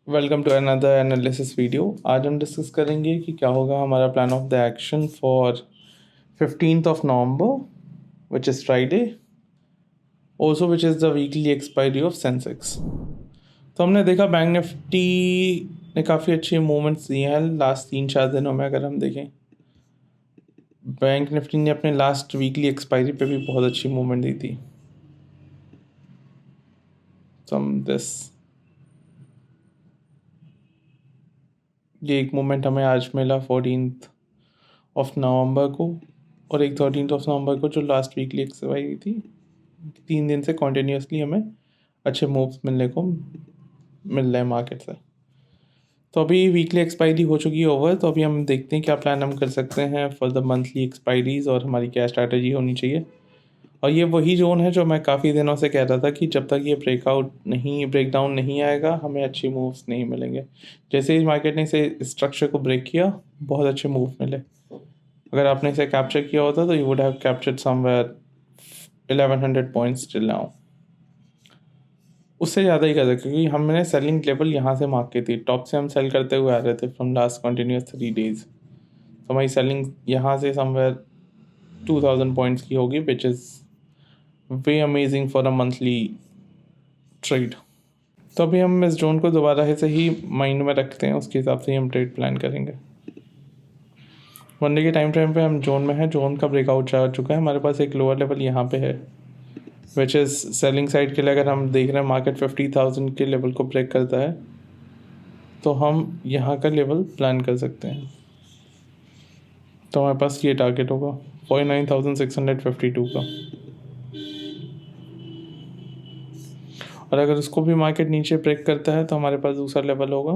Welcome to another analysis video. आज हम discuss करेंगे कि क्या होगा हमारा plan of the action for 15th of November which is Friday, also which is the weekly expiry of Sensex. तो हमने देखा बैंक निफ्टी ने काफ़ी अच्छे मूवमेंट्स दिए हैं लास्ट 3-4 दिनों में। अगर हम देखें, बैंक निफ्टी ने अपने लास्ट वीकली एक्सपायरी पे भी बहुत अच्छी मूवमेंट दी थी। ये एक मूवमेंट हमें आज मिला 14th ऑफ नवंबर को, और एक 13th ऑफ नवंबर को जो लास्ट वीकली एक्सपायरी थी। 3 दिन से कॉन्टीन्यूसली हमें अच्छे मूव्स मिलने को मिल रहे हैं मार्केट से। तो अभी वीकली एक्सपायरी हो चुकी है ओवर, तो अभी हम देखते हैं क्या प्लान हम कर सकते हैं फॉर द मंथली एक्सपायरीज और हमारी क्या स्ट्रैटेजी होनी चाहिए। और ये वही जोन है जो मैं काफ़ी दिनों से कह रहा था कि जब तक ये ब्रेकडाउन नहीं आएगा हमें अच्छे मूव्स नहीं मिलेंगे। जैसे ही मार्केट ने इसे स्ट्रक्चर को ब्रेक किया, बहुत अच्छे मूव मिले। अगर आपने इसे कैप्चर किया होता तो you would have captured somewhere 1100 points till now. उससे ज़्यादा ही कर सकते, क्योंकि हमने सेलिंग लेवल यहाँ से मार्क की थी। टॉप से हम सेल करते हुए आ रहे थे फ्रॉम लास्ट कंटिन्यूस 3 डेज। तो हमारी सेलिंग यहाँ से समवेयर 2000 पॉइंट्स की होगी, which is way amazing for a monthly trade. तो अभी हम इस जोन को दोबारा से ही माइंड में रखते हैं, उसके हिसाब से ही हम ट्रेड प्लान करेंगे। वन डे के टाइम फ्रेम पे हम जोन में है, जोन का ब्रेकआउट जा चुका है। हमारे पास एक लोअर लेवल यहाँ पे है विच इज़ सेलिंग साइड के लिए। अगर हम देख रहे हैं मार्केट 50,000 के लेवल को ब्रेक करता है तो हम यहाँ का लेवल प्लान कर सकते हैं। तो हमारे पास ये टारगेट होगा 49,652 का। और अगर उसको भी मार्केट नीचे ब्रेक करता है तो हमारे पास दूसरा लेवल होगा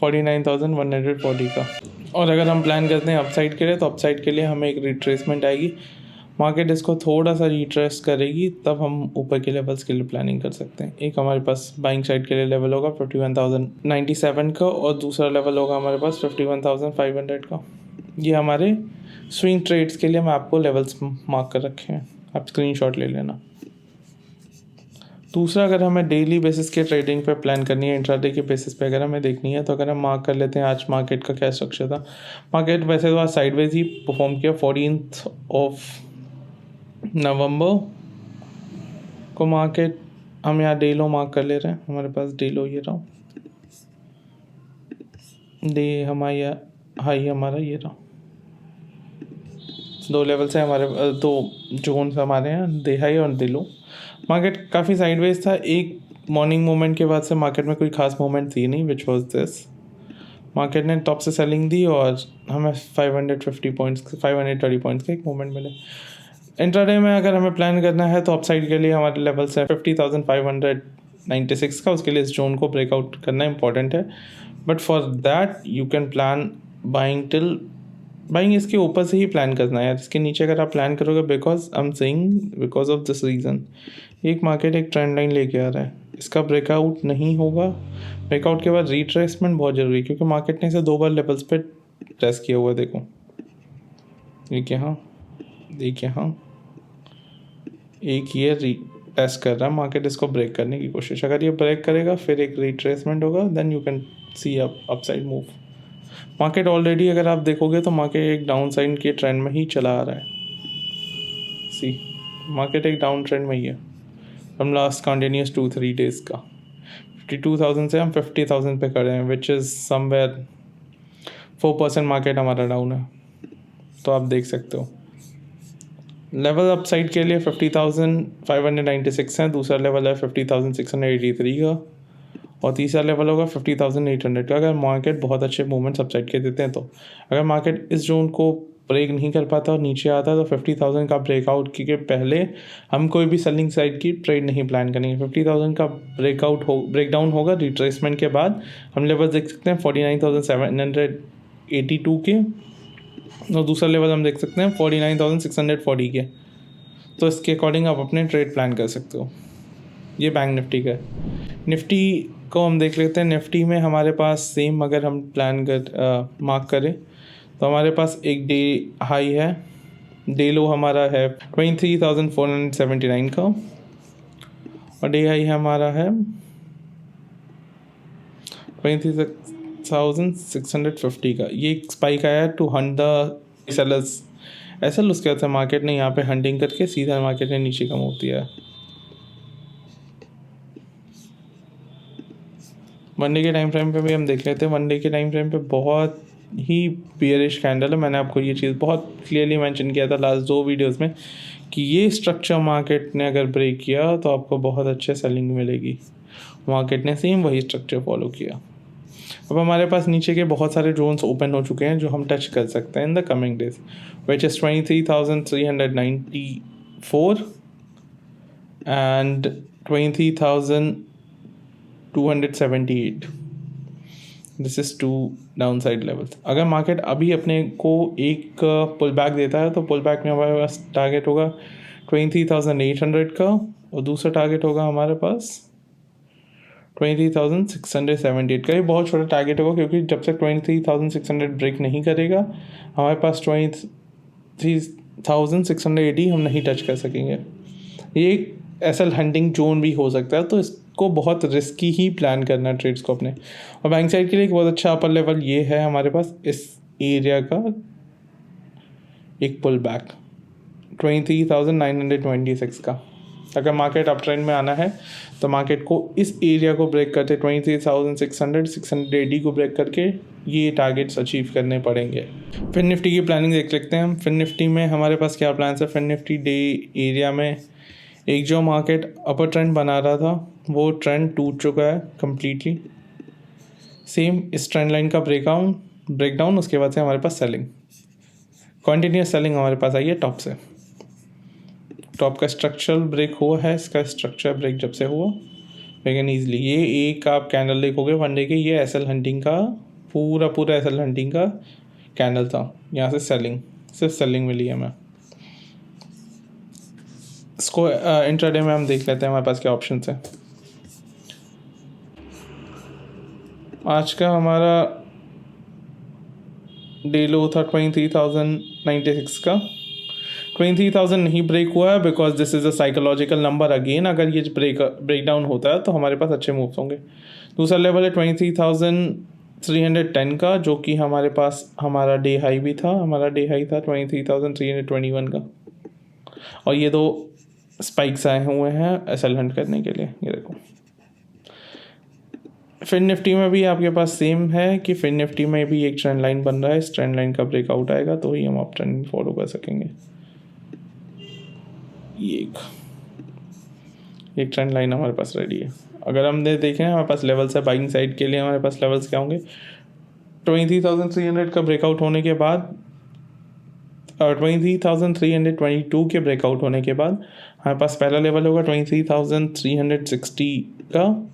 49,140 का। और अगर हम प्लान करते हैं अपसाइड के लिए, तो अपसाइड के लिए हमें एक रिट्रेसमेंट आएगी। मार्केट इसको थोड़ा सा रिट्रेस करेगी, तब हम ऊपर के लेवल्स के लिए प्लानिंग कर सकते हैं। एक हमारे पास बाइंग साइड के लिए लेवल होगा 51,097 का, और दूसरा लेवल होगा हमारे पास 51,500 का। ये हमारे स्विंग ट्रेड्स के लिए मैं आपको लेवल्स मार्क कर रखे हैं, आप स्क्रीनशॉट ले लेना। दूसरा, अगर हमें डेली बेसिस के ट्रेडिंग पे प्लान करनी है, इंट्राडे के बेसिस पे अगर हमें देखनी है, तो अगर हम मार्क कर लेते हैं आज मार्केट का क्या स्ट्रक्चर था। मार्केट वैसे तो आज साइडवेज ही परफॉर्म किया। 14th ऑफ नवंबर को मार्केट, हम यहाँ डे लो मार्क कर ले रहे हैं। हमारे पास डे लो ये रहा, डे हमारा हाई हमारा ये रहा। दो लेवल से हमारे दो जोन हमारे हैं, डे हाई और डे लो। मार्केट काफ़ी साइडवेज था। एक मॉर्निंग मूवमेंट के बाद से मार्केट में कोई खास मूवमेंट थी नहीं, विच वॉज दिस। मार्केट ने टॉप से सेलिंग दी और हमें 530 पॉइंट्स के एक मूवमेंट मिले। इंट्राडे में अगर हमें प्लान करना है तो अपसाइड के लिए हमारे लेवल्स है 50,596 का। उसके लिए इस जोन को ब्रेकआउट करना इंपॉर्टेंट है, but for that you can plan buying इसके ऊपर से ही प्लान करना है यार। इसके नीचे अगर आप प्लान करोगे, बिकॉज ऑफ दिस रीज़न, एक मार्केट एक ट्रेंड लाइन लेके आ रहा है, इसका ब्रेकआउट नहीं होगा। ब्रेकआउट के बाद रिट्रेसमेंट बहुत ज़रूरी है, क्योंकि मार्केट ने इसे 2 बार लेवल्स पे टेस्ट किया हुआ है। देखो एक यहाँ, एक यहाँ, एक ये टेस्ट कर रहा है मार्केट, इसको ब्रेक करने की कोशिश। अगर ये ब्रेक करेगा फिर एक रिट्रेसमेंट होगा, then you can see upside move. Market already अगर आप देखोगे तो मार्केट एक डाउन साइड के ट्रेंड में ही चला आ रहा है। सी, मार्केट एक डाउन ट्रेंड में ही है फ्रॉम लास्ट कंटिन्यूस 2-3 डेज का। 52,000 से हम 50,000 पे खड़े हैं, विच इज़ समवेयर 4% मार्केट हमारा डाउन है। तो आप देख सकते हो लेवल अपसाइड के लिए 50,596 है, दूसरा लेवल है 50,683 का, और तीसरा लेवल होगा 50,800 का। अगर मार्केट बहुत अच्छे मूवमेंट्स अपसाइड के देते हैं तो। अगर मार्केट इस जोन को ब्रेक नहीं कर पाता और नीचे आता है तो 50,000 का ब्रेकआउट के पहले हम कोई भी सेलिंग साइड की ट्रेड नहीं प्लान करेंगे। 50,000 का ब्रेकडाउन होगा, रिट्रेसमेंट के बाद हम लेवल देख सकते हैं 49,782 के, और दूसरा लेवल हम देख सकते हैं 49,640 के। तो इसके अकॉर्डिंग आप अपने ट्रेड प्लान कर सकते हो। ये बैंक निफ्टी का है। निफ्टी को हम देख लेते हैं। निफ्टी में हमारे पास सेम अगर हम मार्क करें तो हमारे पास एक डे हाई है, डे लो हमारा है 23,479 का, और डे हाई हमारा है 26,650 का ये एक स्पाइक आया to hunt the sellers SL. उसके बाद से मार्केट ने यहाँ पे हंटिंग करके सीधा मार्केट ने नीचे का मूव दिया है। वन डे के टाइम फ्रेम पे भी हम देख लेते हैं। वन डे के टाइम फ्रेम पे बहुत ही बियरिश कैंडल है। मैंने आपको ये चीज़ बहुत क्लियरली मेंशन किया था लास्ट 2 वीडियोस में कि ये स्ट्रक्चर मार्केट ने अगर ब्रेक किया तो आपको बहुत अच्छे सेलिंग मिलेगी। मार्केट ने सेम वही स्ट्रक्चर फॉलो किया। अब हमारे पास नीचे के बहुत सारे जोन्स ओपन हो चुके हैं जो हम टच कर सकते हैं in the coming days, which is 23,394 and 23,278। This is 2 down side levels. अगर मार्केट अभी अपने को एक पुल बैक देता है तो पुल बैक में हमारे पास टारगेट होगा 23,800 का और दूसरा टारगेट होगा हमारे पास 23,678 का। ये बहुत छोटा टारगेट होगा क्योंकि जब तक 23,600 ब्रेक नहीं करेगा हमारे पास 23,680 हम नहीं टच कर सकेंगे। ये एक एसएल हंटिंग जोन भी हो सकता है, तो इसको बहुत रिस्की ही प्लान करना है ट्रेड्स को अपने। और बैंक साइड के लिए एक बहुत अच्छा अपर लेवल ये है हमारे पास इस एरिया का एक पुल बैक 23,926 का। अगर मार्केट अप ट्रेंड में आना है तो मार्केट को इस एरिया को ब्रेक करते 23,600 को ब्रेक करके ये टारगेट्स अचीव करने पड़ेंगे। फिर निफ्टी की प्लानिंग देख सकते हैं हम। फिर निफ्टी में हमारे पास क्या प्लान है। फिर निफ्टी डे एरिया में एक जो मार्केट अपर ट्रेंड बना रहा था वो ट्रेंड टूट चुका है कम्प्लीटली। सेम इस ट्रेंड लाइन का ब्रेकडाउन उसके बाद से हमारे पास सेलिंग, कॉन्टीन्यूस सेलिंग हमारे पास आई है टॉप से। टॉप का स्ट्रक्चरल ब्रेक हुआ है, इसका स्ट्रक्चर ब्रेक जब से हुआ लेकिन ईजिली ये एक आप कैंडल देखोगे वन डे के, ये एसएल हंटिंग का पूरा एसएल हंटिंग का कैंडल था। यहाँ से सिर्फ सेलिंग मिली है हमें। इसको इंट्राडे में हम देख लेते हैं हमारे पास क्या ऑप्शन है। आज का हमारा डे लो था 23,096 का। 23,000 नहीं ब्रेक हुआ है because this is a psychological number again. अगर ये ब्रेक डाउन होता है तो हमारे पास अच्छे मूव्स होंगे। दूसरा लेवल है 23,310 का जो कि हमारे पास हमारा डे हाई भी था। हमारा डे हाई था 23,321 का और ये 2 स्पाइक्स आए हुए हैं एसएल हंट करने के लिए। ये देखो। फिर निफ्टी में भी आपके पास सेम है कि फिर निफ्टी में भी एक ट्रेंड लाइन बन रहा है। इस ट्रेंड लाइन का ब्रेकआउट आएगा तो ही हम अप ट्रेंड फॉलो कर सकेंगे। ये एक ट्रेंड लाइन हमारे पास रेडी है। अगर हम देखें हमारे पास लेवल्स है बाइंग साइड के लिए। हमारे पास लेवल्स क्या होंगे 23,300 का ब्रेकआउट होने के बाद 23,322 के ब्रेकआउट होने के बाद हमारे पास पहला लेवल होगा 23,360 का।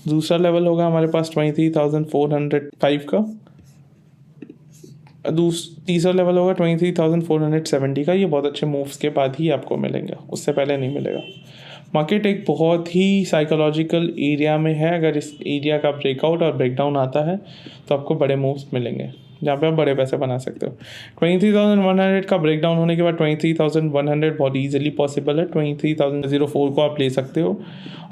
दूसरा लेवल होगा हमारे पास 23,405 का। तीसरा लेवल होगा 23,470 का। ये बहुत अच्छे मूव्स के बाद ही आपको मिलेंगे, उससे पहले नहीं मिलेगा। मार्केट एक बहुत ही साइकोलॉजिकल एरिया में है। अगर इस एरिया का ब्रेकआउट और ब्रेकडाउन आता है तो आपको बड़े मूव्स मिलेंगे जहाँ पे आप बड़े पैसे बना सकते हो। 23,100 का ब्रेकडाउन होने के बाद 23,100 बहुत ईजिली पॉसिबल है। 23,004 को आप ले सकते हो।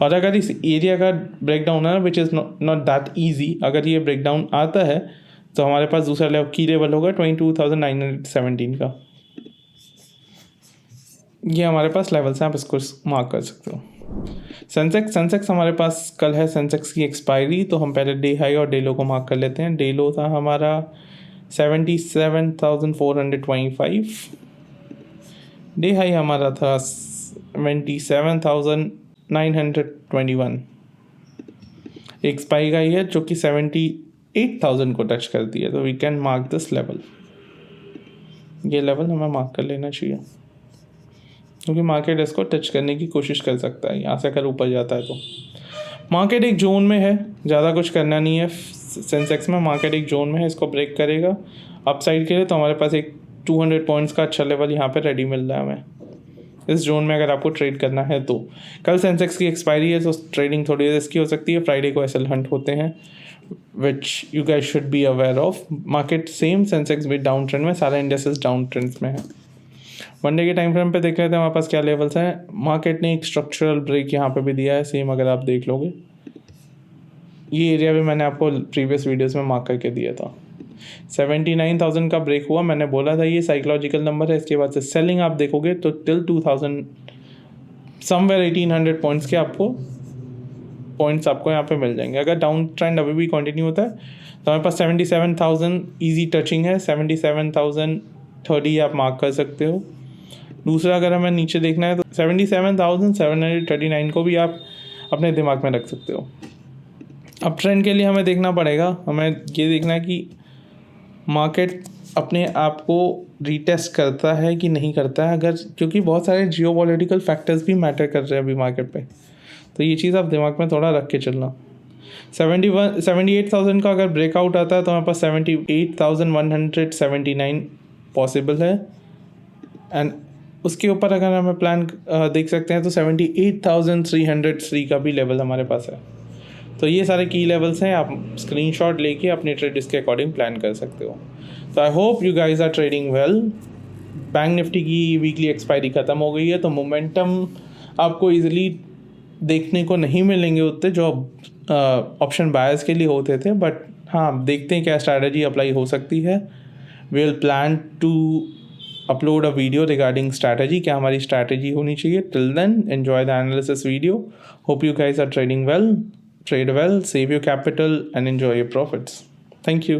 और अगर इस एरिया का ब्रेकडाउन है which is not that easy, अगर ये ब्रेकडाउन आता है तो हमारे पास दूसरा लेवल होगा 22,917 का। ये हमारे पास लेवल्स हैं, आप इसको मार्क कर सकते हो। सेंसेक्स हमारे पास कल है सेंसेक्स की एक्सपायरी, तो हम पहले डे हाई और डे लो को मार्क कर लेते हैं। डे लो था हमारा 77,425, डे हाई हमारा था 77,921। एक स्पाइक आई है जो कि 78,000 को टच कर दिया, तो we can mark this level. ये लेवल हमें मार्क कर लेना चाहिए क्योंकि मार्केट इसको टच करने की कोशिश कर सकता है। यहाँ से अगर ऊपर जाता है तो मार्केट एक जोन में है, ज़्यादा कुछ करना नहीं है। सेंसेक्स में मार्केट एक जोन में है, इसको ब्रेक करेगा अपसाइड के लिए तो हमारे पास एक 200 पॉइंट्स का अच्छा लेवल यहाँ पे रेडी मिल रहा है हमें इस जोन में, अगर आपको ट्रेड करना है तो। कल सेंसेक्स की एक्सपायरी है तो ट्रेडिंग थोड़ी रिस्की हो सकती है। फ्राइडे को एसएल हंट होते हैं which you guys should be aware of. Market same Sensex भी डाउन ट्रेंड में, सारे इंडेक्सेस डाउन ट्रेंड्स में है। वन डे के टाइम फ्रेम पे देख रहे थे हमारे पास क्या लेवल्स हैं। मार्केट ने एक स्ट्रक्चरल ब्रेक यहाँ पे भी दिया है सेम, अगर आप देख लोगे ये एरिया भी मैंने आपको प्रीवियस वीडियोस में मार्क करके दिया था। 79,000 का ब्रेक हुआ, मैंने बोला था ये साइकोलॉजिकल नंबर है। इसके बाद से सेलिंग आप देखोगे तो टिल 2000 समवेयर 1800 पॉइंट्स के आपको पॉइंट्स आपको यहाँ पे मिल जाएंगे। अगर डाउन ट्रेंड अभी भी कंटिन्यू होता है तो हमारे पास 77,000 ईजी टचिंग है, 77,030 आप मार्क कर सकते हो। दूसरा अगर हमें नीचे देखना है तो 77,739 को भी आप अपने दिमाग में रख सकते हो। अब ट्रेंड के लिए हमें देखना पड़ेगा, हमें ये देखना है कि मार्केट अपने आप को रीटेस्ट करता है कि नहीं करता है। अगर क्योंकि बहुत सारे जियोपॉलिटिकल फैक्टर्स भी मैटर कर रहे हैं अभी मार्केट पे, तो ये चीज़ आप दिमाग में थोड़ा रख के चलना। 78,000 का अगर ब्रेकआउट आता है तो हमारे पास 78,179 पॉसिबल है। एंड उसके ऊपर अगर हमें प्लान देख सकते हैं तो 78,303 का भी लेवल हमारे पास है। तो ये सारे की लेवल्स हैं, आप स्क्रीनशॉट लेके अपने ट्रेड इसके अकॉर्डिंग प्लान कर सकते हो। तो I hope you guys are trading well. Bank Nifty की वीकली एक्सपायरी ख़त्म हो गई है, तो मोमेंटम आपको इजीली देखने को नहीं मिलेंगे उतने जो ऑप्शन बायर्स के लिए होते थे। बट हाँ, देखते हैं क्या स्ट्रैटेजी अप्लाई हो सकती है। We will plan to upload a video regarding strategy, क्या हमारी स्ट्रैटेजी होनी चाहिए। Till then enjoy the analysis video. Hope you guys are trading well, trade well, save your capital and enjoy your profits. Thank you.